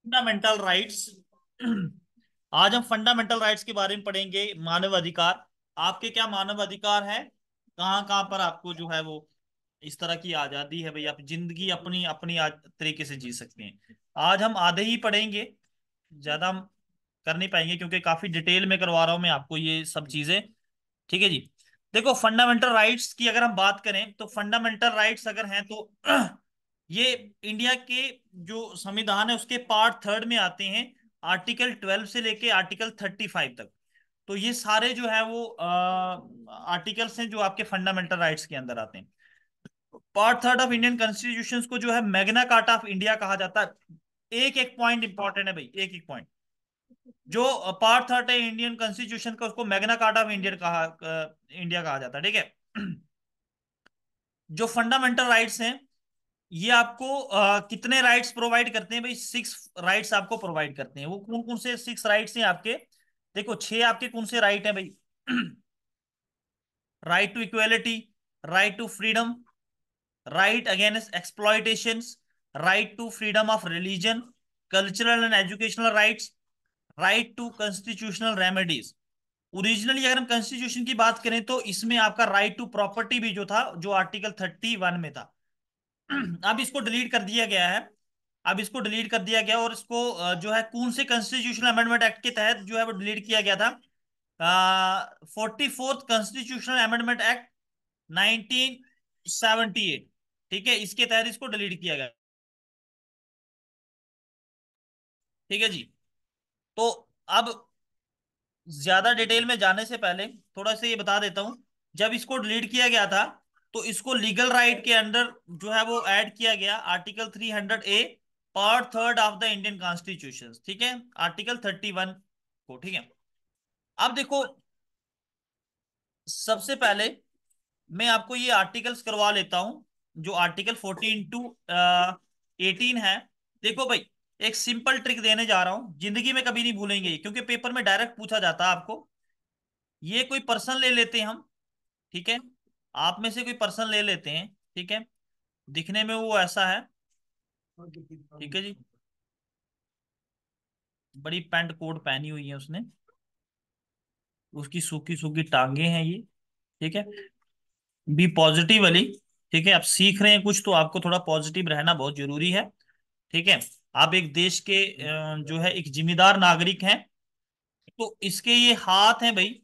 Fundamental rights. आज हम fundamental rights के बारे में पढ़ेंगे। मानव अधिकार, आपके क्या मानव अधिकार है, कहाँ कहाँ पर आपको जो है वो इस तरह की आजादी है भाई, आप जिंदगी अपनी अपनी तरीके से जी सकते हैं। आज हम आधे ही पढ़ेंगे, ज्यादा हम कर नहीं पाएंगे क्योंकि काफी डिटेल में करवा रहा हूं मैं आपको ये सब चीजें। ठीक है जी। देखो, फंडामेंटल राइट्स की अगर हम बात करें तो फंडामेंटल राइट्स अगर हैं तो ये इंडिया के जो संविधान है उसके पार्ट थर्ड में आते हैं। आर्टिकल 12 से लेके आर्टिकल 35 तक। तो ये सारे जो है वो आर्टिकल्स हैं जो आपके फंडामेंटल राइट्स के अंदर आते हैं। Part third of Indian constitution को जो है मैग्ना कार्टा ऑफ इंडिया कहा जाता है। एक एक पॉइंट इंपॉर्टेंट है भाई, एक एक पॉइंट। जो पार्ट थर्ड है इंडियन कॉन्स्टिट्यूशन का उसको मैग्ना कार्टा ऑफ इंडियन कहा इंडिया कहा जाता है। ठीक है। जो फंडामेंटल राइट्स हैं ये आपको कितने राइट्स प्रोवाइड करते हैं भाई? 6 राइट्स आपको प्रोवाइड करते हैं। वो कौन कौन से 6 राइट्स हैं आपके? देखो, 6 आपके कौन से राइट हैं भाई? Right to equality, right to freedom, right against exploitation, right to freedom of religion, cultural and educational rights, right to constitutional remedies. Originally अगर हम कॉन्स्टिट्यूशन की बात करें तो इसमें आपका राइट टू प्रॉपर्टी भी जो था, जो आर्टिकल 31 में था, अब इसको डिलीट कर दिया गया है। अब इसको डिलीट कर दिया गया और इसको जो है कौन से कॉन्स्टिट्यूशनल अमेंडमेंट एक्ट के तहत जो है वो डिलीट किया गया था? 44th constitutional amendment act 1978। ठीक है, इसके तहत इसको डिलीट किया गया। ठीक है जी। तो अब ज्यादा डिटेल में जाने से पहले थोड़ा सा ये बता देता हूं। जब इसको डिलीट किया गया था तो इसको लीगल राइट के अंडर जो है वो ऐड किया गया, article 300A part third of the Indian constitution. ठीक है, आर्टिकल 31 को। ठीक है। अब देखो, सबसे पहले मैं आपको ये आर्टिकल्स करवा लेता हूं, जो आर्टिकल 14 to 18 है। देखो भाई, एक सिंपल ट्रिक देने जा रहा हूं, जिंदगी में कभी नहीं भूलेंगे क्योंकि पेपर में डायरेक्ट पूछा जाता है आपको। ये कोई पर्सन ले लेते हैं हम। ठीक है, आप में से कोई पर्सन ले लेते हैं। ठीक है, दिखने में वो ऐसा है। ठीक है जी। बड़ी पैंट कोट पहनी हुई है उसने, उसकी सूखी सूखी टांगे हैं ये। ठीक है, बी पॉजिटिव वाली। ठीक है, आप सीख रहे हैं कुछ तो आपको थोड़ा पॉजिटिव रहना बहुत जरूरी है। ठीक है, आप एक देश के जो है एक जिम्मेदार नागरिक हैं। तो इसके ये हाथ हैं भाई,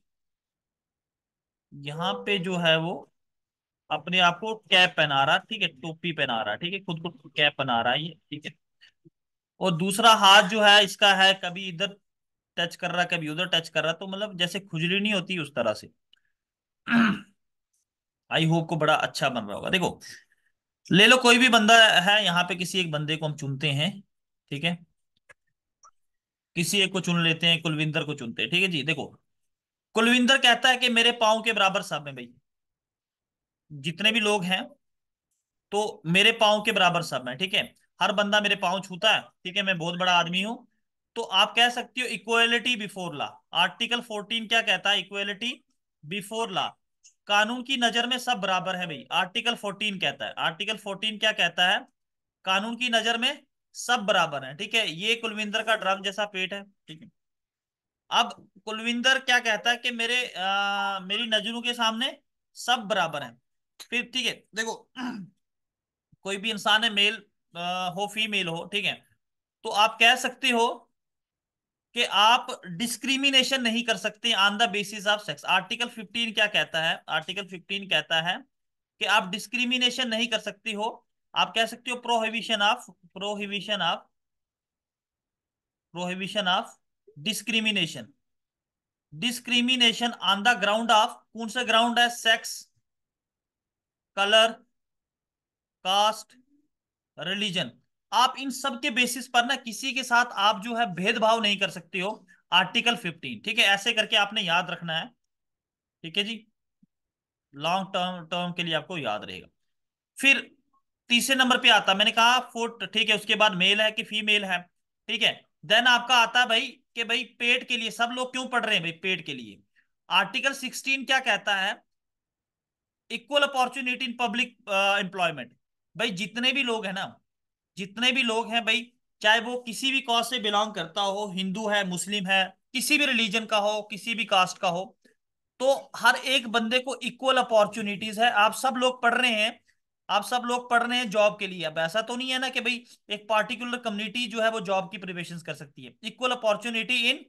यहाँ पे जो है वो अपने आप को कैप पहना रहा। ठीक है, टोपी पहना रहा। ठीक है, खुद को कैप बना रहा है ये। ठीक है, और दूसरा हाथ जो है इसका है कभी इधर टच कर रहा, कभी उधर टच कर रहा, तो मतलब जैसे खुजली नहीं होती उस तरह से। आई होप को बड़ा अच्छा बन रहा होगा। देखो, ले लो कोई भी बंदा है यहाँ पे, किसी एक बंदे को हम चुनते हैं। ठीक है, किसी एक को चुन लेते हैं, कुलविंदर को चुनते हैं। ठीक है जी। देखो, कुलविंदर कहता है कि मेरे पाँव के बराबर सब है भाई, जितने भी लोग हैं तो मेरे पाँव के बराबर सब है। ठीक है, हर बंदा मेरे पाँव छूता है। ठीक है, मैं बहुत बड़ा आदमी हूं। तो आप कह सकते हो इक्वलिटी बिफोर लॉ। आर्टिकल 14 क्या कहता है? Equality before law. कानून की नजर में सब बराबर है भाई, आर्टिकल 14 कहता है। आर्टिकल 14 क्या कहता है? कानून की नजर में सब बराबर है। ठीक है, ये कुलविंदर का ड्रम जैसा पेट है। ठीक है, अब कुलविंदर क्या कहता है कि मेरी नजरों के सामने सब बराबर हैं। फिर ठीक है, देखो, कोई भी इंसान है, मेल हो फीमेल हो। ठीक है, तो आप कह सकते हो कि आप डिस्क्रिमिनेशन नहीं कर सकते on the basis of sex. Article 15 क्या कहता है? आर्टिकल 15 कहता है कि आप डिस्क्रिमिनेशन नहीं कर सकते हो। आप कह सकते हो prohibition of discrimination. Discrimination on the ground of, कौन सा ग्राउंड है? Sex, colour, caste, religion. आप इन सब के बेसिस पर ना किसी के साथ आप जो है भेदभाव नहीं कर सकते हो। आर्टिकल 15। ठीक है, ऐसे करके आपने याद रखना है। ठीक है जी, लॉन्ग टर्म टर्म के लिए आपको याद रहेगा। फिर तीसरे नंबर पे आता, मैंने कहा फुट। ठीक है, उसके बाद मेल है कि फीमेल है। ठीक है, देन आपका आता है भाई कि भाई पेट के लिए सब लोग क्यों पढ़ रहे हैं भाई? पेट के लिए आर्टिकल 16 क्या कहता है? Equal opportunity in public employment. भाई जितने भी लोग हैं ना, जितने भी लोग हैं भाई, चाहे वो किसी भी कॉस्ट से बिलोंग करता हो, हिंदू है, मुस्लिम है, किसी भी रिलीजन का हो, किसी भी कास्ट का हो, तो हर एक बंदे को इक्वल अपॉर्चुनिटीज है। आप सब लोग पढ़ रहे हैं, आप सब लोग पढ़ रहे हैं जॉब के लिए। अब ऐसा तो नहीं है ना कि भाई एक पार्टिकुलर कम्युनिटी जो है वो जॉब की प्रिपरेशन कर सकती है। Equal opportunity in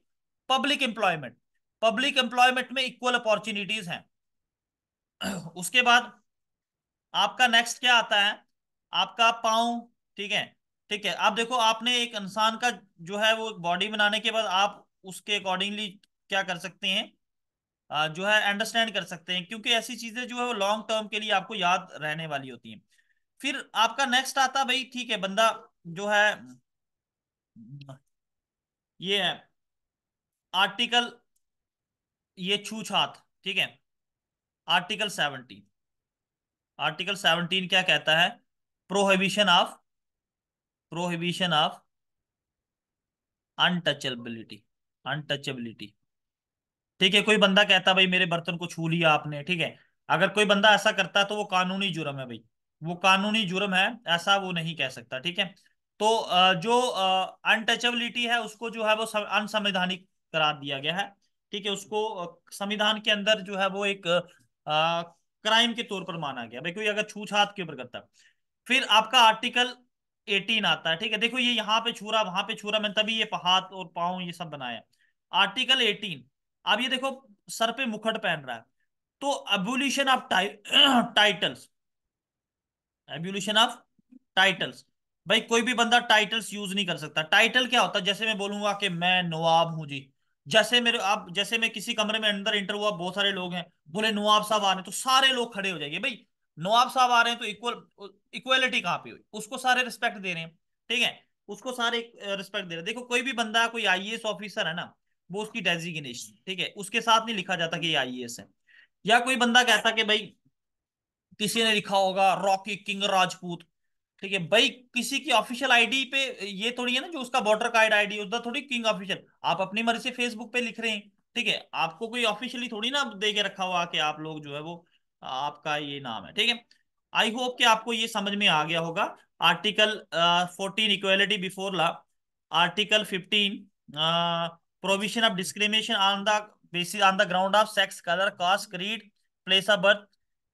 public employment, public employment में इक्वल अपॉर्चुनिटीज हैं। उसके बाद आपका नेक्स्ट क्या आता है, आपका पाँव। ठीक है, ठीक है। आप देखो, आपने एक इंसान का जो है वो बॉडी बनाने के बाद आप उसके अकॉर्डिंगली क्या कर सकते हैं, जो है अंडरस्टैंड कर सकते हैं, क्योंकि ऐसी चीजें जो है वो लॉन्ग टर्म के लिए आपको याद रहने वाली होती हैं। फिर आपका नेक्स्ट आता भाई, ठीक है, बंदा जो है ये है आर्टिकल, ये छूछात। ठीक है, आर्टिकल 17, आर्टिकल 17 क्या कहता है, prohibition of, prohibition of untouchability, untouchability. ठीक है, कोई बंदा कहता भाई मेरे बर्तन को छू लिया आपने, ठीक है, अगर कोई बंदा ऐसा करता है तो वो कानूनी जुर्म है भाई, वो कानूनी जुर्म है, ऐसा वो नहीं कह सकता। ठीक है, तो जो अनटचेबिलिटी है उसको जो है वो अनसंवैधानिक करार दिया गया है। ठीक है, उसको संविधान के अंदर जो है वो एक क्राइम के तौर पर माना गया भाई, कोई अगर छूछात के ऊपर करता है। फिर आपका आर्टिकल 18 आता है। ठीक है, देखो ये यहाँ पे छू रहा, वहां पे छू रहा, मैंने तभी ये हाथ और पाँव ये सब बनाया। आर्टिकल 18, अब ये देखो सर पे मुकुट पहन रहा है, तो abolition of titles, abolition of titles. भाई कोई भी बंदा टाइटल्स यूज नहीं कर सकता। टाइटल क्या होता है, जैसे मैं बोलूंगा कि मैं नवाब हूं जी, जैसे मेरे आप, जैसे मैं किसी कमरे में अंदर इंटर हुआ, बहुत सारे लोग हैं, बोले नवाब साहब आ रहे हैं, तो सारे लोग खड़े हो जाएंगे भाई। नवाब साहब आ रहे हैं तो इक्वलिटी कहाँ पे हुई, उसको सारे रिस्पेक्ट दे रहे हैं। ठीक है, उसको सारे रिस्पेक्ट दे रहे हैं। देखो कोई भी बंदा, कोई आईएएस ऑफिसर है ना, वो उसकी डेजिग्नेशन, ठीक है, उसके साथ नहीं लिखा जाता कि ये आईएएस है। या कोई बंदा कहता कि भाई, किसी ने लिखा होगा रॉकी किंग राजपूत, ठीक है भाई, किसी की ऑफिशियल आईडी पे ये थोड़ी है ना, जो उसका वोटर कार्ड आईडी उधर थोड़ी किंग ऑफिशियल, आप अपनी मर्जी से फेसबुक पे लिख रहे हैं। ठीक है, आपको कोई ऑफिशियली थोड़ी ना दे के रखा हुआ कि आप लोग जो है वो आपका ये नाम है। ठीक है, आई होप कि आपको ये समझ में आ गया होगा। Article 14 equality before law, article 15 provision of discrimination on the basis on the ground of sex, colour, caste, creed, place of birth,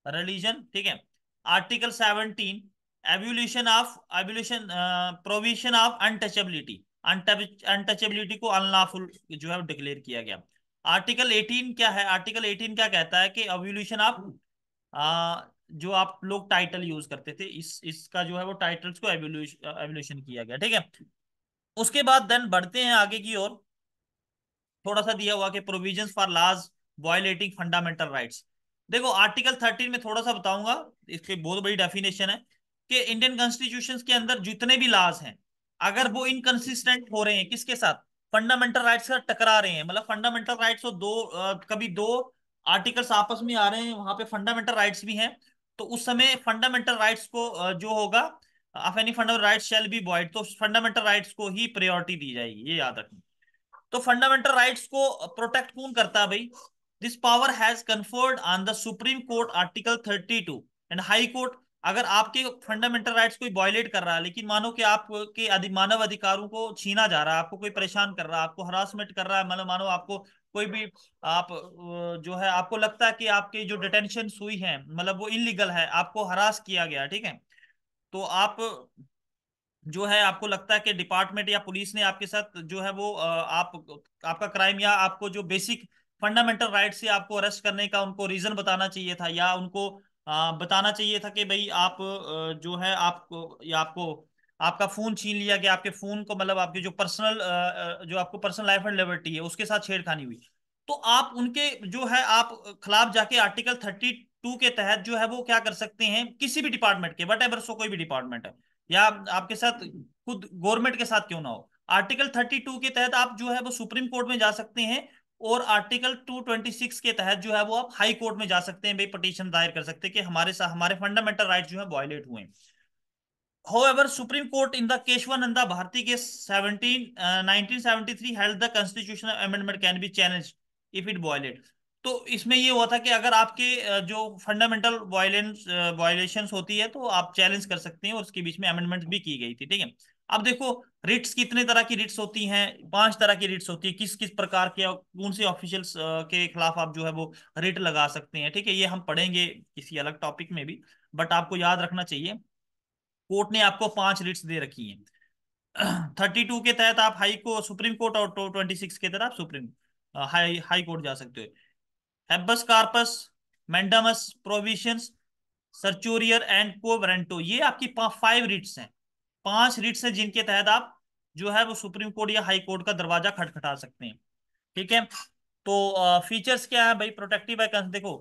religion. ठीक है, article 17 abolition of, abolition provision of untouchability, untouchability को unlawful जो है declare किया गया। Article 18 क्या है, article 18 क्या कहता है कि एब्यूलिशन ऑफ, जो आप लोग टाइटल यूज करते थे, इस इसका जो है वो टाइटल्स को एब्यूलिशन किया गया। ठीक है, उसके बाद देन बढ़ते हैं आगे की ओर। थोड़ा सा दिया हुआ कि provisions for laws violating fundamental rights. देखो आर्टिकल 13 में थोड़ा सा बताऊंगा, इसकी बहुत बड़ी डेफिनेशन है कि इंडियन कॉन्स्टिट्यूशन के अंदर जितने भी लॉज हैं, अगर वो इनकंसिस्टेंट हो रहे हैं किसके साथ, फंडामेंटल राइट्स का टकरा रहे हैं, मतलब फंडामेंटल राइट्स और दो कभी दो आर्टिकल्स आपस में आ रहे हैं, वहां पे फंडामेंटल राइट्स भी हैं, तो उस समय फंडामेंटल राइट्स को जो होगा, of any fundamental rights shall be void, तो फंडामेंटल राइट्स को ही प्रायोरिटी दी जाएगी, ये याद रखना। तो फंडामेंटल राइट्स को प्रोटेक्ट कौन करता है भाई, this power has conferred on the supreme court article 32 and high court. अगर आपके फंडामेंटल राइट्स कोई वायलेट कर रहा है, लेकिन मानो कि आपके मानव अधिकारों को छीना जा रहा है, आपको कोई परेशान कर रहा है, आपको हरासमेंट कर रहा है, मतलब मानो आपको कोई भी, आप जो है आपको लगता है कि आपकी जो डिटेंशन हुई है मतलब वो इलीगल है, आपको हरास किया गया, ठीक है, तो आप जो है आपको लगता है कि डिपार्टमेंट या पुलिस ने आपके साथ जो है वो आप, आपका क्राइम या आपको जो बेसिक फंडामेंटल राइट से आपको अरेस्ट करने का उनको रीजन बताना चाहिए था, या उनको बताना चाहिए था कि भाई आप जो है आपको, या आपको आपका फोन छीन लिया गया, आपके फोन को मतलब आपके जो पर्सनल, जो आपको पर्सनल लाइफ एंड लिबर्टी है उसके साथ छेड़खानी हुई, तो आप उनके जो है आप खिलाफ जाके आर्टिकल 32 के तहत जो है वो क्या कर सकते हैं, किसी भी डिपार्टमेंट के, वट एवर, सो कोई भी डिपार्टमेंट है, या आपके साथ खुद गवर्नमेंट के साथ क्यों ना हो, आर्टिकल 32 के तहत आप जो है वो सुप्रीम कोर्ट में जा सकते हैं, और आर्टिकल 226 के तहत जो है वो आप हाई कोर्ट में जा सकते हैं, भाई पिटीशन दायर कर सकते हैं कि हमारे साथ हमारे फंडामेंटल राइट जो है वायलेट हुए हैं। However, Supreme Court in the Keshwananda Bharti case 1973 held the constitutional amendment can be challenged if it violate। तो इसमें ये हुआ था कि अगर आपके जो फंडामेंटल वायलेंस वायलेशंस होती है तो आप चैलेंज कर सकते हैं, और उसके बीच में अमेंडमेंट भी की गई थी। ठीक है, अब देखो, रिट्स कितने तरह की रिट्स होती हैं? 5 तरह की रिट्स होती है। किस किस प्रकार के कौन से ऑफिशियल्स के खिलाफ आप जो है वो रिट लगा सकते हैं, ठीक है, ये हम पढ़ेंगे किसी अलग टॉपिक में भी। बट आपको याद रखना चाहिए, कोर्ट ने आपको 5 रिट्स दे रखी हैं। 32 के तहत आप हाई को सुप्रीम कोर्ट, और 26 के तहत आप सुप्रीम हाई हाई कोर्ट जा सकते हो। हैबस कार्पस, मैंडामस प्रोविशंस, सर्चोरियर एंड कोवरेंटो, ये आपकी 5 रिट्स हैं। 5 रिट्स हैं जिनके तहत आप जो है वो सुप्रीम कोर्ट या हाई कोर्ट का दरवाजा खटखटा सकते हैं, ठीक है। तो फीचर्स क्या है भाई? प्रोटेक्टिव बाय, देखो,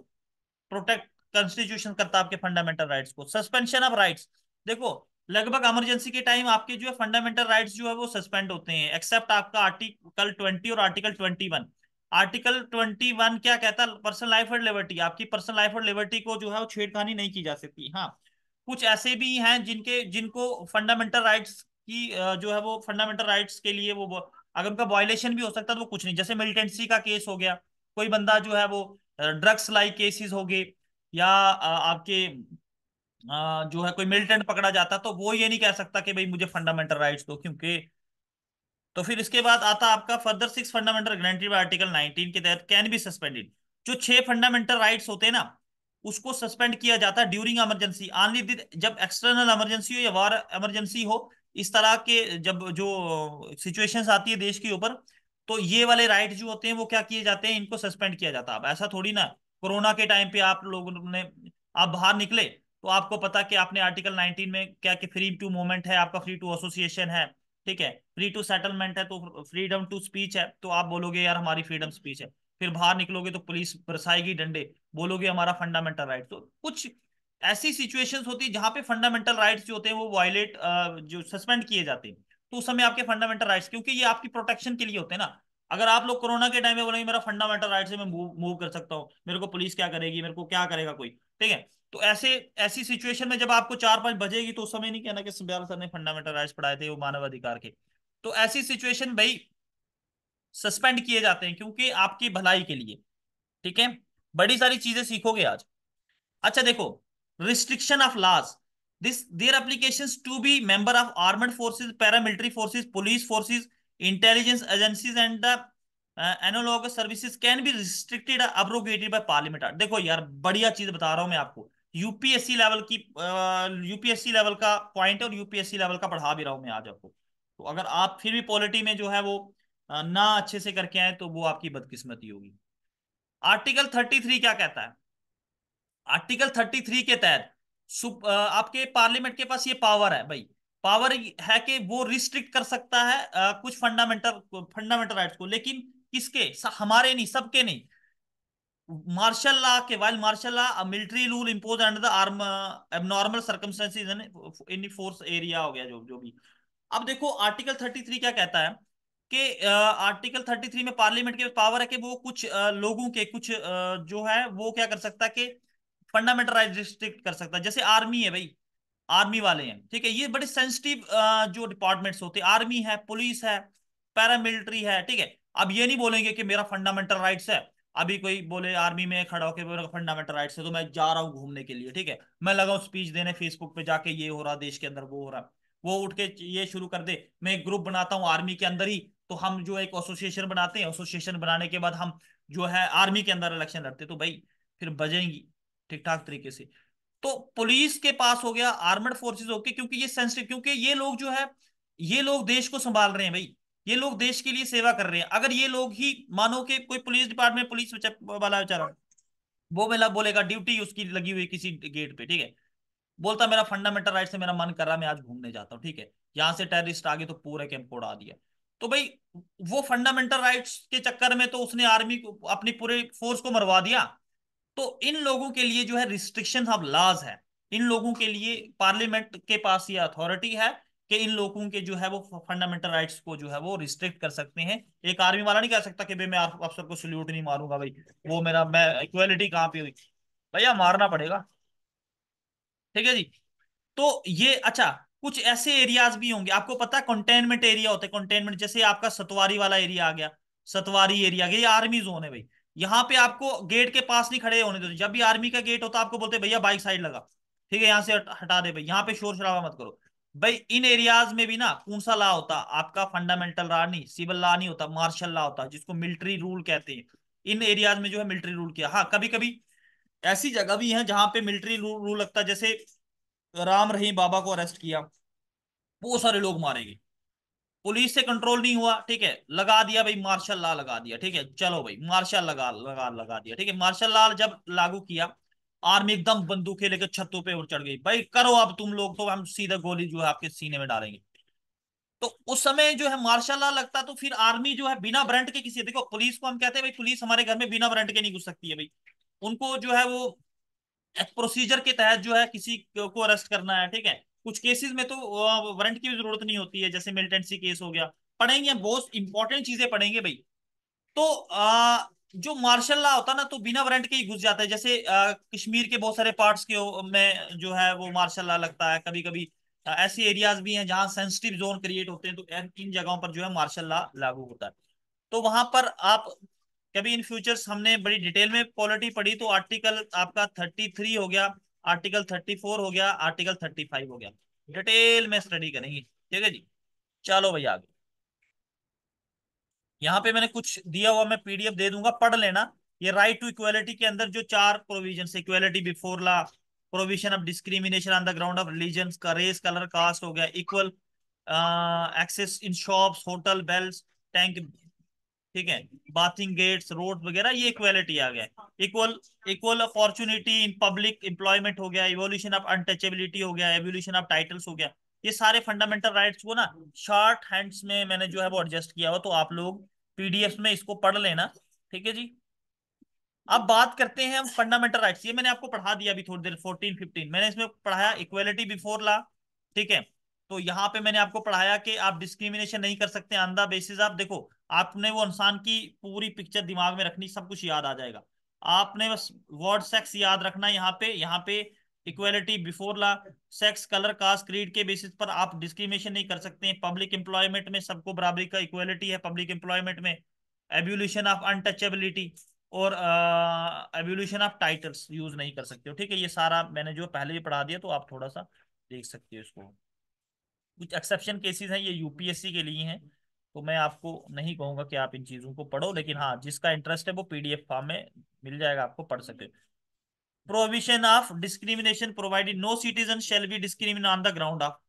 प्रोटेक्ट कॉन्स्टिट्यूशन करता है आपके फंडामेंटल राइट्स को। सस्पेंशन ऑफ राइट्स, देखो, लगभग इमरजेंसी के टाइम आपके जो है फंडामेंटल राइट्स जो है वो सस्पेंड होते हैं, एक्सेप्ट आपका आर्टिकल 20 और आर्टिकल 21। आर्टिकल 21 क्या कहता है? पर्सनल लाइफ और लिबर्टी, आपकी पर्सनल लाइफ और लिबर्टी को जो है वो छेड़खानी नहीं की जा सकती। हाँ, कुछ ऐसे भी हैं जिनको फंडामेंटल राइट्स की जो है वो फंडामेंटल राइट्स के लिए अगर उनका वायलेशन भी हो सकता है तो वो कुछ नहीं, जैसे मिलिटेंसी का केस हो गया, कोई बंदा जो है वो ड्रग्स लाइक केसेस हो गए, या आपके जो है कोई मिलिटेंट पकड़ा जाता, तो वो ये नहीं कह सकता कि भाई मुझे फंडामेंटल राइट्स दो, क्योंकि तो फिर इसके बाद आता आपका फर्दर 6 फंडामेंटल गारंटी आर्टिकल 19 के तहत कैन बी सस्पेंडेड। जो 6 फंडामेंटल राइट्स होते हैं ना, उसको सस्पेंड किया जाता है ड्यूरिंग इमरजेंसी ऑनली, जब एक्सटर्नल इमरजेंसी हो या वार इमरजेंसी हो। इस तरह के जब जो सिचुएशंस आती है देश के ऊपर, तो ये वाले राइट जो होते हैं वो क्या किए जाते हैं, इनको सस्पेंड किया जाता है। अब ऐसा थोड़ी ना, कोरोना के टाइम पे आप लोगों ने, आप बाहर निकले तो आपको पता कि आपने आर्टिकल 19 में क्या कि फ्री टू मूवमेंट है, आपका फ्री टू एसोसिएशन है, ठीक है, फ्री टू सेटलमेंट है, तो फ्रीडम टू स्पीच है, तो आप बोलोगे यार हमारी फ्रीडम स्पीच है। फिर बाहर निकलोगे तो पुलिस बरसाएगी डंडे, बोलोगे हमारा फंडामेंटल राइट। तो कुछ ऐसी सिचुएशंस होती है जहां पे फंडामेंटल राइट्स जो होते हैं वो वायलेट, जो सस्पेंड किए जाते हैं, तो उस समय आपके फंडामेंटल राइट्स, क्योंकि ये आपकी प्रोटेक्शन के लिए होते हैं ना। अगर आप लोग कोरोना के टाइम में बोलेंगे मेरा फंडामेंटल राइट है, मैं मूव कर सकता हूँ, मेरे को पुलिस क्या करेगी, मेरे को क्या करेगा कोई, ठीक है। तो ऐसे ऐसी सिचुएशन में जब आपको 4-5 बजेगी तो उस समय नहीं कहना कि सुबह सर ने फंडामेंटल राइट्स पढ़ाए थे वो मानव अधिकार के। तो ऐसी सिचुएशन भाई सस्पेंड किए जाते हैं क्योंकि आपकी भलाई के लिए, ठीक है। बड़ी सारी चीजें सीखोगे आज। अच्छा देखो, restriction of laws, this their applications to be member of armed forces, paramilitary forces, police forces, intelligence agencies and the analogous services can be restricted abrogated by parliament. देखो यार, बढ़िया चीज बता रहा हूं मैं आपको, यूपीएससी लेवल की, यूपीएससी लेवल का पॉइंट और यूपीएससी लेवल का पढ़ा भी रहा हूं मैं आज आपको। तो अगर आप फिर भी पॉलिटी में जो है वो ना अच्छे से करके आए तो वो आपकी बदकिस्मती होगी। आर्टिकल 33 क्या कहता है? आर्टिकल 33 के तहत आपके पार्लियामेंट के पास ये पावर है भाई, पावर है कि वो रिस्ट्रिक्ट कर सकता है कुछ फंडामेंटल फंडामेंटल राइट्स को, लेकिन किसके? हमारे नहीं, सबके नहीं। मार्शल लॉ के, while martial law military rule impose under the arm abnormal circumstances in force area हो गया, जो जो भी। अब देखो आर्टिकल 33 क्या कहता है कि आर्टिकल 33 में पार्लियामेंट के पावर है कि वो कुछ लोगों के कुछ जो है वो क्या कर सकता है कि फंडामेंटल राइट रिस्ट्रिक्ट कर सकता है। जैसे आर्मी है भाई, आर्मी वाले हैं, ठीक है, ये बड़े सेंसिटिव जो डिपार्टमेंट्स होते हैं, आर्मी है, पुलिस है, पैरामिलिट्री है, ठीक है। अब ये नहीं बोलेंगे कि मेरा फंडामेंटल राइट्स है। अभी कोई बोले आर्मी में खड़ा होकर मेरा फंडामेंटल राइट्स है तो मैं जा रहा हूँ घूमने के लिए, ठीक है, मैं लगा हूँ स्पीच देने फेसबुक पे जाके, ये हो रहा देश के अंदर, वो हो रहा, वो उठ के ये शुरू कर दे, मैं एक ग्रुप बनाता हूँ आर्मी के अंदर ही, तो हम जो एक एसोसिएशन बनाते हैं, एसोसिएशन बनाने के बाद हम जो है आर्मी के अंदर इलेक्शन लड़ते, तो भाई फिर बजेंगी ठीक ठाक तरीके से। तो पुलिस के पास हो गया, आर्मड फोर्सेस हो गए, क्योंकि ये सेंसिटिव, क्योंकि ये लोग जो है ये लोग देश को संभाल रहे हैं भाई, ये लोग देश के लिए सेवा कर रहे हैं। अगर ये लोग ही मानो कि कोई पुलिस डिपार्टमेंट, पुलिस वाला बेचारा, वो मेला बोलेगा ड्यूटी उसकी लगी हुई किसी गेट पे, ठीक है, बोलता मेरा फंडामेंटल राइट से मेरा मन कर रहा मैं आज घूमने जाता हूँ, ठीक है, यहाँ से टेररिस्ट आ गए तो पूरे कैंप को उड़ा दिया। तो भाई वो फंडामेंटल राइट्स के चक्कर में तो उसने आर्मी को, अपनी पूरे फोर्स को मरवा दिया। तो इन लोगों के लिए जो है रिस्ट्रिक्शन ऑफ लॉज है, इन लोगों के लिए पार्लियामेंट के पास ये अथॉरिटी है कि इन लोगों के जो है वो फंडामेंटल राइट्स को जो है वो रिस्ट्रिक्ट कर सकते हैं। एक आर्मी वाला नहीं कह सकता कि भाई मैं अफसर को सल्यूट नहीं मारूंगा भाई, वो मेरा, मैं इक्वालिटी कहाँ पे हुई, भैया मारना पड़ेगा, ठीक है जी। तो ये अच्छा, कुछ ऐसे एरियाज भी होंगे, आपको पता है कंटेनमेंट एरिया होते हैं, कंटेनमेंट, जैसे आपका सतवारी वाला एरिया आ गया, सतवारी एरिया आ गया, ये आर्मी जोन है भाई। यहाँ पे आपको गेट के पास नहीं खड़े होने देते, जब भी आर्मी का गेट होता है आपको बोलते हैं भैया बाइक साइड लगा, ठीक है, यहाँ से हटा दे भाई, यहाँ पे शोर शराबा मत करो। भाई इन एरियाज में भी ना कौन सा लॉ होता, आपका फंडामेंटल लॉ नहीं, सिविल लॉ नहीं होता, मार्शल लॉ होता, जिसको मिलिट्री रूल कहते हैं। इन एरियाज में जो है मिलिट्री रूल किया। हाँ कभी कभी ऐसी जगह भी है जहां पे मिलिट्री रूल लगता है, जैसे राम रहीम बाबा को अरेस्ट किया, बहुत सारे लोग मारे गए, पुलिस से कंट्रोल नहीं हुआ, ठीक है, लगा दिया भाई मार्शल लॉ लगा दिया, ठीक है, चलो भाई मार्शल लगा लगा लगा दिया, ठीक है, मार्शल लॉ जब लागू किया, आर्मी एकदम बंदूकें लेकर छतों पे उड़ चढ़ गई, भाई करो अब तुम लोग, तो हम सीधा गोली जो है आपके सीने में डालेंगे। तो उस समय जो है मार्शल लॉ लगता, तो फिर आर्मी जो है बिना वारंट के किसी, देखो पुलिस को हम कहते हैं भाई पुलिस हमारे घर में बिना वारंट के नहीं घुस सकती है भाई, उनको जो है वो एक प्रोसीजर के तहत जो है किसी को अरेस्ट करना है, ठीक है। कुछ केसेस में तो वारंट की भी जरूरत नहीं होती है, जैसे मिलिटेंसी केस हो गया, पढ़ेंगे बहुत इंपॉर्टेंट चीजें पढ़ेंगे भाई। तो जो मार्शल लॉ होता है ना, तो बिना वारंट के ही घुस जाता है, जैसे कश्मीर के बहुत सारे पार्ट्स के में जो है वो मार्शल लॉ लगता है, कभी कभी ऐसे एरियाज भी हैं जहां सेंसिटिव जोन क्रिएट होते हैं, तो इन जगहों पर जो है मार्शल लॉ लागू होता है। तो वहां पर आप कभी इन फ्यूचर्स, हमने बड़ी डिटेल में पॉलिटी पढ़ी, तो आर्टिकल आपका 33 हो गया, आर्टिकल 34 हो गया, आर्टिकल 35 हो गया, डिटेल में स्टडी करेंगे, ठीक है जी। चलो भैया आगे, यहाँ पे मैंने कुछ दिया हुआ, मैं पीडीएफ दे दूंगा, पढ़ लेना। ये राइट टू इक्वालिटी के अंदर जो चार provision, equality before law, provision of discrimination on the ground of religion का, रेस, कलर, कास्ट हो गया, इक्वल एक्सेस इन शॉप्स, होटल, बेल्स, टैंक, ठीक है, बाथिंग गेट्स, रोड वगैरह, ये इक्वालिटी आ गया। Equal equal opportunity in public employment हो गया, इवोल्यूशन ऑफ अनटचेबिलिटी हो गया, एवोल्यूशन ऑफ टाइटल्स हो गया। ये सारे फंडामेंटल राइट्स को ना शॉर्ट हैंड्स में मैंने जो है वो एडजस्ट किया हुआ, तो आप लोग पीडीएफ में इसको पढ़ लेना, ठीक है जी। अब बात करते हैं हम फंडामेंटल राइट्स, ये मैंने आपको पढ़ा दिया अभी थोड़ी देर, 14 15 मैंने इसमें पढ़ाया इक्वालिटी बिफोर लॉ, ठीक है। तो यहाँ पे मैंने आपको पढ़ाया कि आप डिस्क्रिमिनेशन नहीं कर सकते ऑन द बेसिस, आप देखो, आपने वो इंसान की पूरी पिक्चर दिमाग में रखनी, सब कुछ याद आ जाएगा। आपने बस वर्ड सेक्स याद रखना है, यहाँ पे equality before law, sex, colour, caste, creed के बेसिस पर आप डिस्क्रिमिनेशन नहीं कर सकते हैं। पब्लिक एम्प्लॉयमेंट में सबको बराबरी का इक्वालिटी है पब्लिक एम्प्लॉयमेंट में। एब्यूलिशन ऑफ अनटचेबिलिटी और एवोल्यूशन ऑफ टाइटल्स यूज नहीं कर सकते हो, ठीक है। ये सारा मैंने जो पहले ही पढ़ा दिया, तो आप थोड़ा सा देख सकते हो इसको। कुछ एक्सेप्शन केसेस हैं, ये यूपीएससी के लिए हैं, तो मैं आपको नहीं कहूंगा कि आप इन चीजों को पढ़ो, लेकिन हाँ जिसका इंटरेस्ट है वो पीडीएफ फॉर्म में मिल जाएगा, आपको पढ़ सकते हो। Prohibition of discrimination provided, no citizen shall be discriminate on the ground of,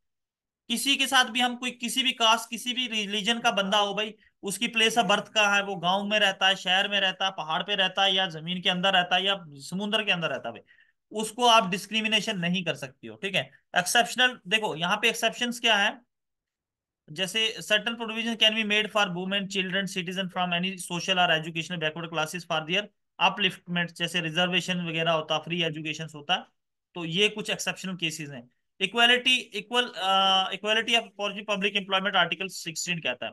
किसी के साथ भी हम कोई किसी भी कास्ट किसी भी रिलीजन का बंदा हो भाई, उसकी प्लेस ऑफ बर्थ कहाँ है, वो गांव में रहता है, शहर में रहता है, पहाड़ पे रहता है, या जमीन के अंदर रहता है, या समुद्र के अंदर रहता है भाई, उसको आप डिस्क्रिमिनेशन नहीं कर सकती हो, ठीक है। एक्सेप्शनल, देखो यहाँ पे एक्सेप्शंस क्या है, जैसे certain provision can be made for women, children, citizen from any social और educational backward classes for their upliftment, जैसे रिजर्वेशन वगैरह होता, फ्री एजुकेशन होता, तो ये कुछ एक्सेप्शनल केसेस हैं। Equality, equality of public employment article 16 कहता है,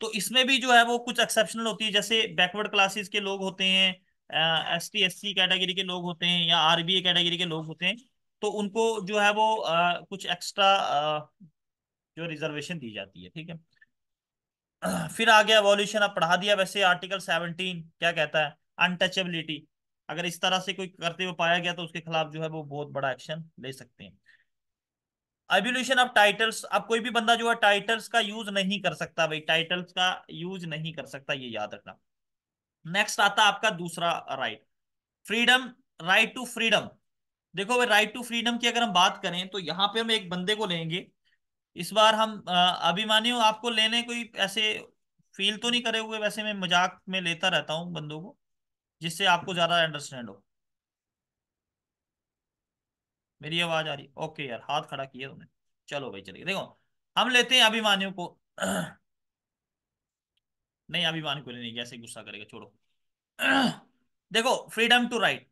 तो इसमें भी जो है वो कुछ एक्सेप्शनल होती है, जैसे बैकवर्ड क्लासेस के लोग होते हैं, एसटी एससी कैटेगरी के लोग होते हैं, या आरबीए कैटेगरी के लोग होते हैं, तो उनको जो है वो कुछ एक्स्ट्रा जो रिजर्वेशन दी जाती है, ठीक है। फिर आ गया एवोल्यूशन, अब पढ़ा दिया वैसे, आर्टिकल 17 क्या कहता है, अनटचेबिलिटी, अगर इस तरह से कोई करते हुए पाया गया तो उसके खिलाफ जो है वो बहुत बड़ा एक्शन ले सकते हैं। एब्यूलिशन ऑफ टाइटल्स, अब कोई भी बंदा जो है टाइटल्स का यूज नहीं कर सकता भाई, टाइटल्स का यूज नहीं कर सकता, ये याद रखना। नेक्स्ट आता है आपका दूसरा right, freedom, right to freedom. देखो भाई, राइट टू फ्रीडम की अगर हम बात करें, तो यहाँ पे हम एक बंदे को लेंगे, इस बार हम अभिमन्यु आपको लेने कोई ऐसे फील तो नहीं करे हुए, वैसे मैं मजाक में लेता रहता हूँ बंदों को, जिससे आपको ज्यादा अंडरस्टैंड हो। मेरी आवाज आ रही, ओके यार, हाथ खड़ा किया तुमने। चलो भाई चलिए, देखो हम लेते हैं अभिमन्यु को। नहीं अभिमन्यु को नहीं, कैसे गुस्सा करेगा, छोड़ो। देखो फ्रीडम टू राइट,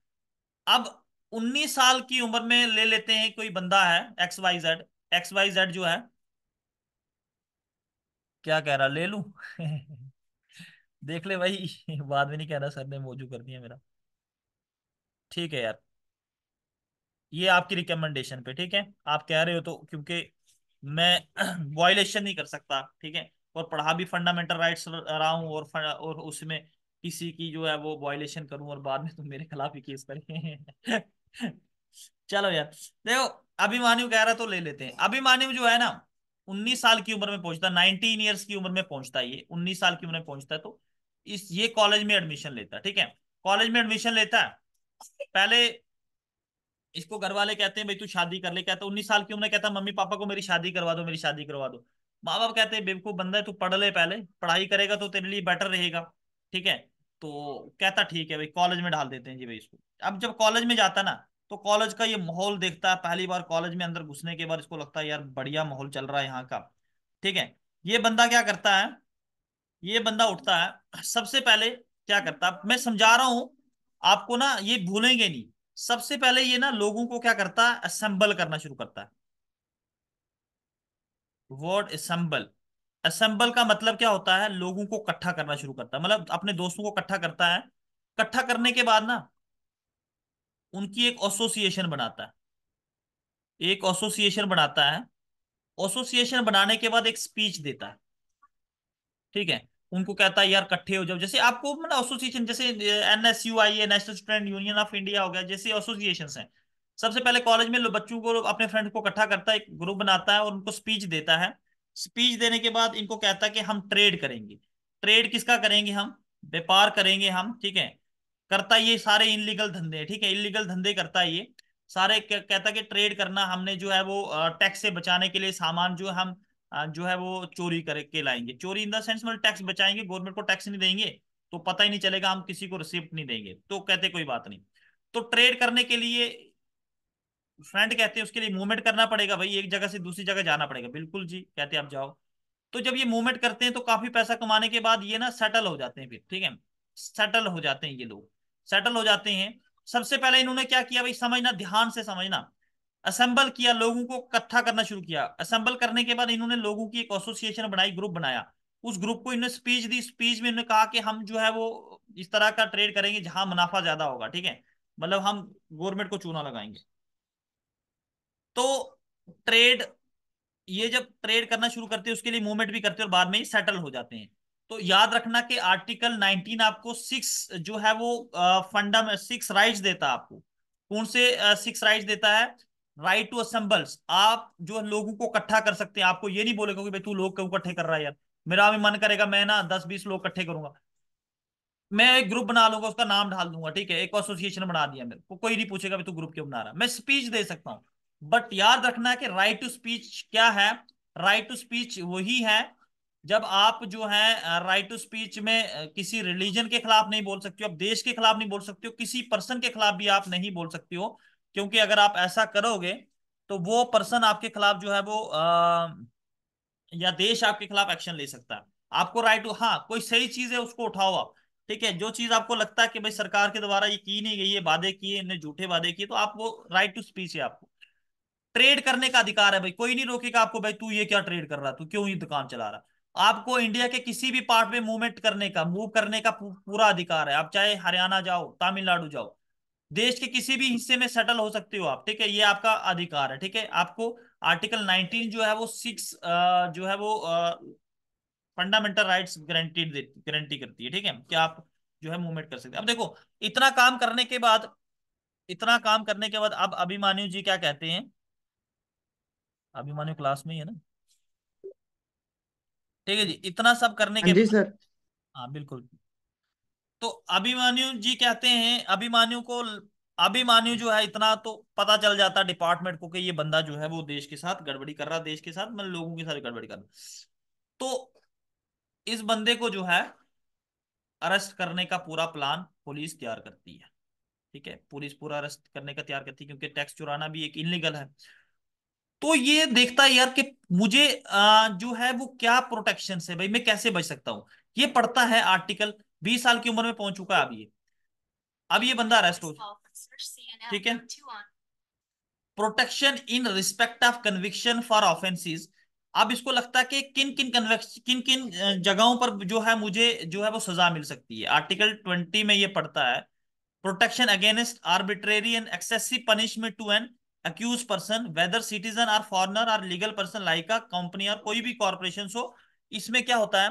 अब 19 साल की उम्र में ले लेते हैं, कोई बंदा है XYZ, XYZ जो है, क्या कह रहा, ले लूं? देख ले भाई, बाद में नहीं कहना सर ने मौजू कर दिया मेरा, ठीक है यार, ये आपकी रिकमेंडेशन पे, ठीक है, आप कह रहे हो तो, क्योंकि मैं वायलेशन नहीं कर सकता, ठीक है, और पढ़ा भी फंडामेंटल राइट्स रहा हूँ, और उसमें किसी की जो है वो वायलेशन करूं और बाद में तुम मेरे खिलाफ ही केस करें। चलो यार, देखो अभिमान्यु कह रहा तो ले लेते हैं। अभिमान्यु जो है ना 19 साल की उम्र में पहुंचता है, 19 ईयर्स की उम्र में पहुंचता है, ये 19 साल की उम्र में पहुंचता है। तो इस ये कॉलेज में एडमिशन लेता है, ठीक है। कॉलेज में एडमिशन लेता है। पहले इसको घर वाले कहते हैं भाई तू शादी कर ले, कहता 19 साल की उम्र में कहता मम्मी पापा को मेरी शादी करवा दो, मेरी शादी करवा दो। माँ बाप कहते हैं बेवकूफ बंदा है, तू पढ़ ले, पहले पढ़ाई करेगा तो तेरे लिए बेटर रहेगा, ठीक है। तो कहता ठीक है भाई, कॉलेज में डाल देते हैं जी भाई इसको। अब जब कॉलेज में जाता ना, तो कॉलेज का ये माहौल देखता है पहली बार। कॉलेज में अंदर घुसने के बाद इसको लगता है यार बढ़िया माहौल चल रहा है यहाँ का, ठीक है। ये बंदा क्या करता है, ये बंदा उठता है सबसे पहले, क्या करता है मैं समझा रहा हूं आपको ना, ये भूलेंगे नहीं। सबसे पहले ये ना लोगों को क्या करता है, असेंबल करना शुरू करता है। वर्ड असेंबल, असेंबल का मतलब क्या होता है, लोगों को इकट्ठा करना शुरू करता है, मतलब अपने दोस्तों को इकट्ठा करता है। इकट्ठा करने के बाद ना उनकी एक एसोसिएशन बनाता है, एक एसोसिएशन बनाता है। एसोसिएशन बनाने के बाद एक स्पीच देता है, ठीक है। उनको कहता है यार इकट्ठे हो जाओ, जैसे आपको मतलब एसोसिएशन, जैसे NSUI है, national student union of India हो गया, जैसे एसोसिएशन हैं। सबसे पहले कॉलेज में बच्चों को, अपने फ्रेंड को इकट्ठा करता है, एक ग्रुप बनाता है और उनको स्पीच देता है। स्पीच देने के बाद इनको कहता है कि हम ट्रेड करेंगे। ट्रेड किसका करेंगे हम, व्यापार करेंगे हम, ठीक है। करता ये सारे इनलीगल धंधे, ठीक है, इनलीगल धंधे करता है ये सारे। कहता कि ट्रेड करना हमने जो है वो टैक्स से बचाने के लिए सामान जो हम जो है वो चोरी करके लाएंगे। चोरी इन द सेंस मतलब टैक्स बचाएंगे, गवर्नमेंट को टैक्स नहीं देंगे तो पता ही नहीं चलेगा, हम किसी को रिसिप्ट नहीं देंगे, तो कहते कोई बात नहीं। तो ट्रेड करने के लिए फ्रेंड कहते हैं उसके लिए मूवमेंट करना पड़ेगा भाई, एक जगह से दूसरी जगह जाना पड़ेगा, बिल्कुल जी कहते हैं आप जाओ। तो जब ये मूवमेंट करते हैं तो काफी पैसा कमाने के बाद ये ना सेटल हो जाते हैं फिर, ठीक है। सेटल हो जाते हैं ये लोग, सेटल हो जाते हैं। सबसे पहले इन्होंने क्या किया भाई, समझना, ध्यान से समझना। असेंबल किया, लोगों को इकट्ठा करना शुरू किया। असेंबल करने के बाद इन्होंने लोगों की एक एसोसिएशन बनाई, ग्रुप बनाया। उस ग्रुप को इन्होंने स्पीच दी। स्पीच में इन्होंने कहा कि हम जो है वो इस तरह का ट्रेड करेंगे जहां मुनाफा ज्यादा होगा, ठीक है। मतलब हम गवर्नमेंट को चूना लगाएंगे। तो ट्रेड, ये जब ट्रेड करना शुरू करते हैं उसके लिए मूवमेंट भी करते हैं और बाद में ही सेटल हो जाते हैं। तो याद रखना कि आर्टिकल 19 आपको 6 जो है वो फंडा 6 राइट्स देता है आपको। कौन से 6 राइट्स देता है, राइट टू असेंबल्स, आप जो लोगों को इकट्ठा कर सकते हैं। आपको ये नहीं बोलेगा कि भाई तू लोग क्यों इकट्ठे कर रहा है यार, मेरा भी मन करेगा मैं ना 10-20 लोग इकट्ठे करूंगा, मैं एक ग्रुप बना लूंगा, उसका नाम डाल दूंगा, ठीक है, एक एसोसिएशन बना दिया मेरे को, कोई नहीं पूछेगा भी तू ग्रुप क्यों बना रहा है, मैं स्पीच दे सकता हूँ। बट याद रखना है कि राइट टू स्पीच क्या है, राइट टू स्पीच वही है जब आप जो है राइट टू स्पीच में किसी रिलीजन के खिलाफ नहीं बोल सकते हो, आप देश के खिलाफ नहीं बोल सकते हो, किसी पर्सन के खिलाफ भी आप नहीं बोल सकते हो। क्योंकि अगर आप ऐसा करोगे तो वो पर्सन आपके खिलाफ जो है वो या देश आपके खिलाफ एक्शन ले सकता है। आपको राइट, हाँ कोई सही चीज है उसको उठाओ आप, ठीक है। जो चीज आपको लगता है कि भाई सरकार के द्वारा ये की नहीं गई है, वादे किए इन्हें, झूठे वादे किए, तो आप वो राइट टू स्पीच है आपको। ट्रेड करने का अधिकार है भाई, कोई नहीं रोकेगा आपको भाई तू ये क्या ट्रेड कर रहा है, तू क्यों ये दुकान चला रहा है। आपको इंडिया के किसी भी पार्ट में मूवमेंट करने का, मूव करने का पूरा अधिकार है। आप चाहे हरियाणा जाओ, तमिलनाडु जाओ, देश के किसी भी हिस्से में सेटल हो सकते हो आप, ठीक है, ये आपका अधिकार है, ठीक है। आपको आर्टिकल 19 जो है वो 6 जो है वो फंडामेंटल राइट्स गारंटी करती है, ठीक है, कि आप जो है मूवमेंट कर सकते हैं। अब देखो, इतना काम करने के बाद, इतना काम करने के बाद अब अभिमन्यु जी क्या कहते हैं, अभिमन्यु क्लास में ही है ना, ठीक है जी। इतना सब करने हाँ के जी बाद, सर। हाँ बिल्कुल। तो अभिमन्यु जी कहते हैं, अभिमन्यु को, अभिमन्यु जो है इतना तो पता चल जाता है डिपार्टमेंट को कि ये बंदा जो है वो देश के साथ गड़बड़ी कर रहा है, देश के साथ मतलब लोगों के साथ गड़बड़ी कर रहा है। तो इस बंदे को जो है अरेस्ट करने का पूरा प्लान पुलिस तैयार करती है, ठीक है। पुलिस पूरा अरेस्ट करने का तैयार करती है क्योंकि टैक्स चुराना भी एक इनलीगल है। तो ये देखता है यार कि मुझे जो है वो क्या प्रोटेक्शन है भाई, मैं कैसे बच सकता हूँ। ये पढ़ता है आर्टिकल, 20 साल की उम्र में पहुंच चुका है अब ये। अब ये बंदा अरेस्ट हो, ठीक है। Protection in respect of conviction for offences. अब इसको लगता है कि किन किन किन किन जगहों पर जो है मुझे जो है वो सजा मिल सकती है। आर्टिकल 20 में ये पढ़ता है, protection against arbitrary and excessive punishment to an accuse person whether citizen और फॉरनर और legal person like a company और कोई भी कॉर्पोरेशन हो। इसमें क्या होता है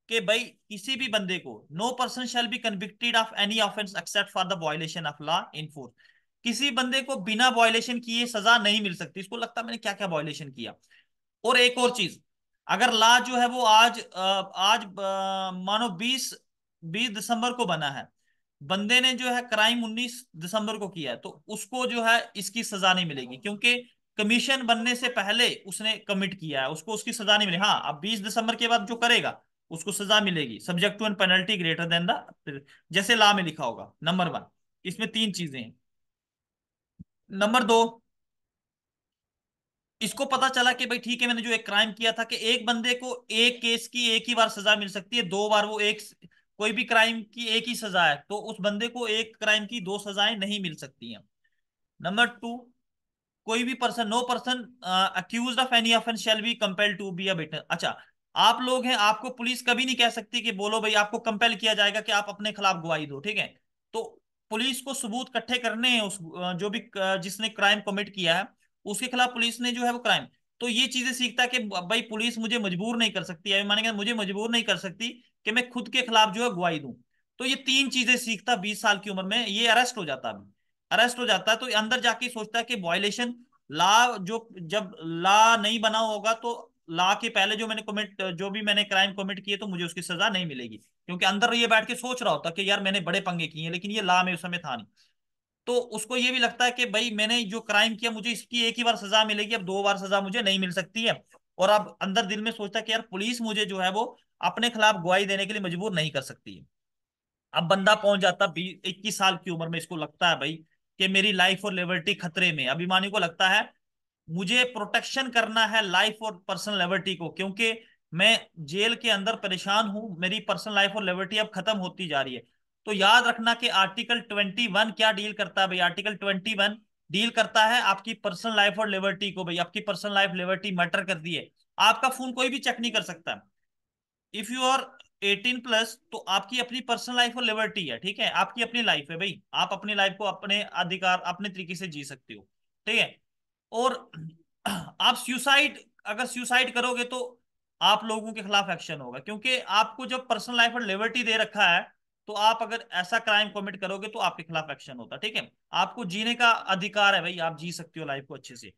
कि भाई किसी भी बंदे को, no person shall be convicted of any offence except for the violation of law in force. किसी बंदे को बिना वायलेशन किए सजा नहीं मिल सकती। इसको लगता है मैंने क्या क्या वायलेशन किया। और एक और चीज, अगर लॉ जो है वो मानो 20 दिसंबर को बना है, बंदे ने जो है क्राइम 19 दिसंबर को किया है, तो उसको जो है इसकी सजा नहीं मिलेगी, क्योंकि कमीशन बनने से पहले उसने कमिट किया है, उसको उसकी सजा नहीं मिलेगी। हाँ, अब 20 दिसंबर के बाद जो करेगा उसको सजा मिलेगी, subject to an penalty greater than the, जैसे लॉ में लिखा होगा। नंबर 1, इसमें 3 चीजें हैं। नंबर 2, इसको पता चला कि भाई ठीक है, मैंने जो एक क्राइम किया था, कि एक बंदे को एक केस की एक ही बार सजा मिल सकती है, 2 बार वो एक, कोई भी क्राइम की एक ही सजा है, तो उस बंदे को एक क्राइम की 2 सजाएं नहीं मिल सकती हैं। नंबर 2, कोई भी person, no person accused of any offence shall be compelled to be a witness. अच्छा, आप लोग हैं, आपको पुलिस कभी नहीं कह सकती कि बोलो भाई, आपको कंपेल किया जाएगा कि आप अपने खिलाफ गवाही दो, ठीक है। तो पुलिस को सबूत इकट्ठे करने हैं, उस जो भी जिसने क्राइम कमिट किया है उसके खिलाफ पुलिस ने जो है वो क्राइम, तो ये चीजें सीखता है कि भाई पुलिस मुझे मजबूर नहीं कर सकती है, मानेगा मुझे मजबूर नहीं कर सकती कि मैं खुद के खिलाफ जो है गवाही दूं। तो ये 3 चीजें सीखता 20 साल की उम्र में, ये अरेस्ट हो जाता है। अरेस्ट हो जाता है तो अंदर जाके सोचता है कि वायलेशन, लॉ जो, जब लॉ नहीं बना होगा तो लॉ के पहले जो मैंने कमिट, जो भी मैंने क्राइम कमिट किए, तो मुझे उसकी सजा नहीं मिलेगी, क्योंकि अंदर ये बैठ के सोच रहा होता कि यार मैंने बड़े पंगे किए हैं, लेकिन ये लॉ में उस समय था नहीं। तो उसको ये भी लगता है कि भाई मैंने जो क्राइम किया मुझे इसकी एक ही बार सजा मिलेगी, अब 2 बार सजा मुझे नहीं मिल सकती है। और अब अंदर दिल में सोचता है कि यार पुलिस मुझे जो है वो अपने खिलाफ गवाही देने के लिए मजबूर नहीं कर सकती है। अब बंदा पहुंच जाता 21 साल की उम्र में, इसको लगता है भाई कि मेरी लाइफ और लिबर्टी खतरे में। अभिमानी को लगता है मुझे प्रोटेक्शन करना है लाइफ और पर्सनल लिबर्टी को, क्योंकि मैं जेल के अंदर परेशान हूं, मेरी पर्सनल लाइफ और लिबर्टी अब खत्म होती जा रही है। तो याद रखना कि आर्टिकल 21 क्या डील करता है भाई। आर्टिकल 21 डील करता है आपकी पर्सनल लाइफ और लिबर्टी को। भाई आपकी पर्सनल लाइफ लिबर्टी मैटर करती है। आपका फोन कोई भी चेक नहीं कर सकता। इफ यू आर 18 प्लस, तो आपकी अपनी पर्सनल लाइफ और लिबर्टी है, ठीक है, आपकी अपनी लाइफ है भाई, आप अपनी लाइफ को अपने अधिकार अपने तरीके से जी सकते हो, ठीक है। और आप सुसाइड, अगर सुसाइड करोगे तो आप लोगों के खिलाफ एक्शन होगा, क्योंकि आपको जब पर्सनल लाइफ और लिबर्टी दे रखा है, तो आप अगर ऐसा क्राइम कमिट करोगे तो आपके खिलाफ एक्शन होता है, ठीक है। आपको जीने का अधिकार है भाई, आप जी सकते हो लाइफ को अच्छे से।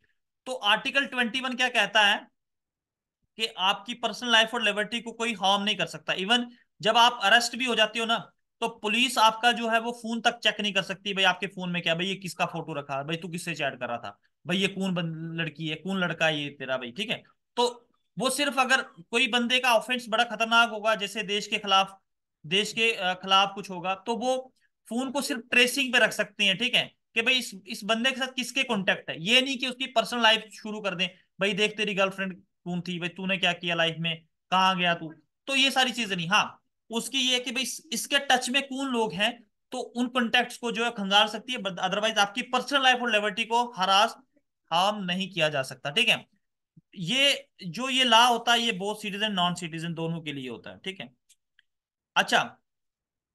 तो आर्टिकल 21 क्या कहता है कि आपकी पर्सनल लाइफ और लिबर्टी को कोई हार्म नहीं कर सकता। इवन जब आप अरेस्ट भी हो जाते हो ना, तो पुलिस आपका जो है वो फोन तक चेक नहीं कर सकती, भाई आपके फोन में क्या, भाई ये किसका फोटो रखा है, भाई तू किससे चैट कर रहा था, भाई ये कौन लड़की है, कौन लड़का है ये तेरा, भाई ठीक है। तो वो सिर्फ अगर कोई बंदे का ऑफेंस बड़ा खतरनाक होगा, जैसे देश के खिलाफ कुछ होगा, तो वो फोन को सिर्फ ट्रेसिंग पे रख सकते हैं, ठीक है, कि भाई इस बंदे के साथ किसके कॉन्टेक्ट है, ये नहीं कि उसकी पर्सनल लाइफ शुरू कर दें, भाई देख तेरी गर्लफ्रेंड कौन थी, भाई तूने क्या किया लाइफ में, कहाँ गया तू। तो ये सारी चीजें नहीं, हाँ उसकी ये है कि भाई इसके टच में कौन लोग हैं, तो उन कॉन्टेक्ट्स को जो है खंगाल सकती है, अदरवाइज आपकी पर्सनल लाइफ और लिबर्टी को हरास हार्म नहीं किया जा सकता, ठीक है। ये लॉ होता है, ये बोथ सिटीजन नॉन सिटीजन दोनों के लिए होता है, ठीक है। अच्छा,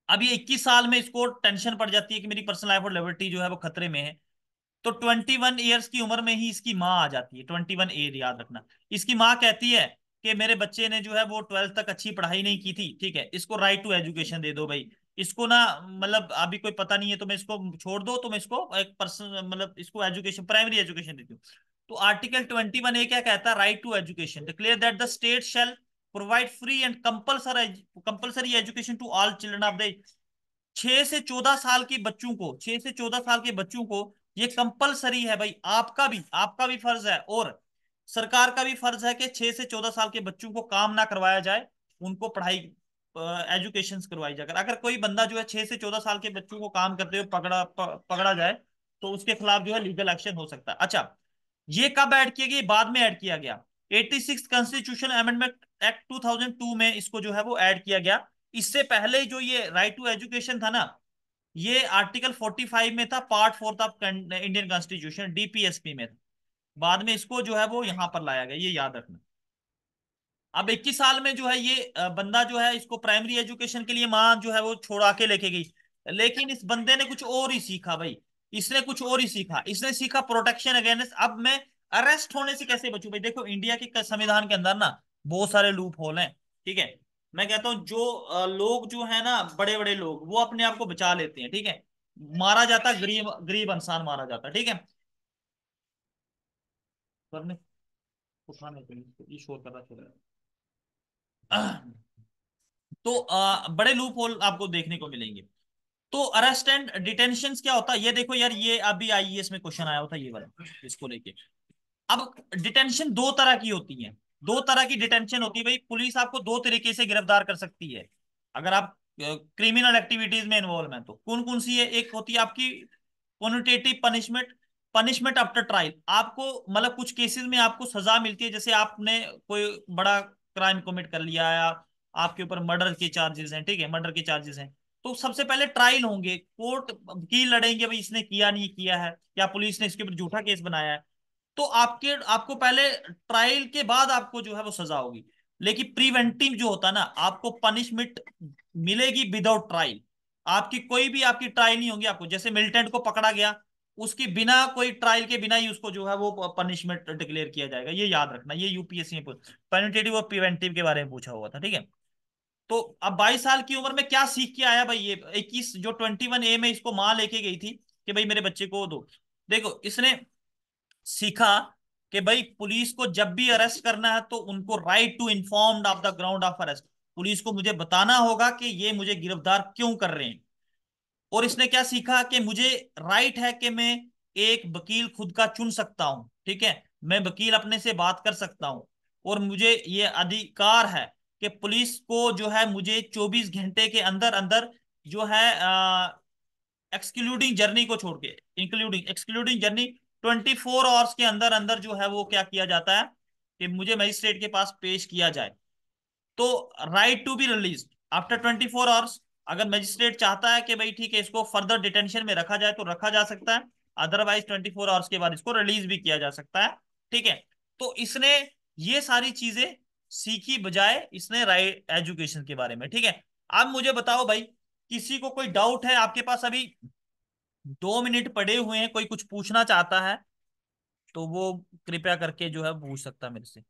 अब ये 21 साल में इसको टेंशन पड़ जाती है कि मेरी पर्सनल लाइफ और लिबर्टी जो है वो खतरे में है। तो 21 ईयर्स की उम्र में ही इसकी माँ आ जाती है, 21 एज याद रखना। इसकी माँ कहती है कि मेरे बच्चे ने जो है वो 12th तक अच्छी पढ़ाई नहीं की थी, ठीक है, इसको राइट टू एजुकेशन दे दो भाई। इसको ना, मतलब अभी कोई पता नहीं है तो मैं इसको छोड़ दो, तो मैं इसको एक पर्सन, मतलब इसको एजुकेशन, प्राइमरी एजुकेशन देती हूँ। तो आर्टिकल 21 ए क्या कहता है, right to education declare that the state shall provide free and compulsory education to all children of the 6 से 14 साल के बच्चों को, 6 से 14 साल के बच्चों को ये कंपलसरी है भाई। आपका भी फर्ज है, और सरकार का भी फर्ज है कि 6 से 14 साल के बच्चों को काम ना करवाया जाए, उनको पढ़ाई एजुकेशन करवाई जाए। अगर कोई बंदा जो है 6 से 14 साल के बच्चों को काम करते हुए पकड़ा जाए, तो उसके खिलाफ जो है लीगल एक्शन हो सकता है। अच्छा, ये कब ऐड किया गया, बाद में ऐड किया गया, 86 कॉन्स्टिट्यूशन अमेंडमेंट एक्ट 2002 में इसको जो है वो ऐड किया गया। इससे पहले जो ये राइट टू एजुकेशन था ना, ये आर्टिकल 45 में था, part 4 of Indian constitution, DPSP में था। बाद में इसको जो है वो यहां पर लाया गया, ये याद रखना। अब 21 साल में जो है ये बंदा जो है, इसको प्राइमरी एजुकेशन के लिए माँ जो है वो छोड़ा के लेके गई, लेकिन इस बंदे ने कुछ और ही सीखा भाई। इसने कुछ और ही सीखा, इसने सीखा प्रोटेक्शन अगेंस्ट, अब मैं अरेस्ट होने से कैसे बचूं। भाई देखो, इंडिया के संविधान के अंदर ना बहुत सारे लूप होल हैं, ठीक है। मैं कहता हूँ जो लोग जो है ना, बड़े बड़े लोग, वो अपने आप को बचा लेते हैं, ठीक है। मारा जाता, गरीब गरीब इंसान मारा जाता, ठीक है। करने उठाने के लिए ये शोर कर रहा है। तो बड़े लूप होल आपको देखने को मिलेंगे। तो अरेस्ट एंड डिटेंशन क्या होता है, ये देखो यार, ये अभी आईएएस में क्वेश्चन आया होता, ये वाला इसको लेके। अब डिटेंशन दो तरह की होती है, दो तरह की डिटेंशन होती है भाई। पुलिस आपको दो तरीके से गिरफ्तार कर सकती है अगर आप क्रिमिनल एक्टिविटीज में इन्वॉल्व हैं। तो कौन कौन सी है, एक होती है आपकी quantitative punishment, punishment after trial. आपको मतलब कुछ केसेस में आपको सजा मिलती है, जैसे आपने कोई बड़ा क्राइम कमिट कर लिया, या आपके ऊपर मर्डर के चार्जेस हैं, ठीक है, मर्डर के चार्जेस हैं। तो सबसे पहले ट्रायल होंगे, कोर्ट वकील लड़ेंगे भाई इसने किया नहीं किया है, या पुलिस ने इसके ऊपर झूठा केस बनाया है। तो आपको पहले ट्रायल के बाद आपको जो है वो सजा होगी। लेकिन प्रिवेंटिव जो होता है ना, आपको पनिशमेंट मिलेगी विदाउट ट्रायल। आपकी कोई भी आपकी ट्रायल नहीं होगी आपको, जैसे मिलिटेंट को पकड़ा गया, उसकी बिना कोई ट्रायल के बिना ही उसको जो है वो पनिशमेंट डिक्लेयर किया जाएगा। ये याद रखना, ये यूपीएससी में पेनिटेटिव और प्रिवेंटिव के बारे में पूछा हुआ था, ठीक है। तो अब 22 साल की उम्र में क्या सीख के आया भाई ये 21, जो 21A में इसको माँ लेके गई थी कि भाई मेरे बच्चे को दो। देखो इसने सीखा कि भाई पुलिस को जब भी अरेस्ट करना है तो उनको right to informed of the ground of arrest, police को मुझे बताना होगा कि ये मुझे गिरफ्तार क्यों कर रहे हैं। और इसने क्या सीखा कि मुझे राइट है कि मैं एक वकील खुद का चुन सकता हूं, ठीक है, मैं वकील अपने से बात कर सकता हूं। और मुझे ये अधिकार है कि पुलिस को जो है मुझे 24 घंटे के अंदर अंदर जो है एक्सक्लूडिंग जर्नी को छोड़ के, इंक्लूडिंग एक्सक्लूडिंग जर्नी 24 आवर्स के अंदर अंदर जो है वो क्या किया जाता है कि मुझे मजिस्ट्रेट के पास पेश किया जाए। तो right to be release after 24 hours. अगर मजिस्ट्रेट चाहता है कि भाई ठीक है इसको फर्दर डिटेंशन में रखा जाए तो रखा जा सकता है, अदरवाइज 24 आवर्स के बाद इसको रिलीज भी किया जा सकता है, ठीक है। तो इसने ये सारी चीजें सीखी, बजाय इसने राइट एजुकेशन के बारे में, ठीक है। अब मुझे बताओ भाई, किसी को कोई डाउट है आपके पास? अभी 2 मिनट पड़े हुए हैं, कोई कुछ पूछना चाहता है तो वो कृपया करके जो है पूछ सकता है मेरे से।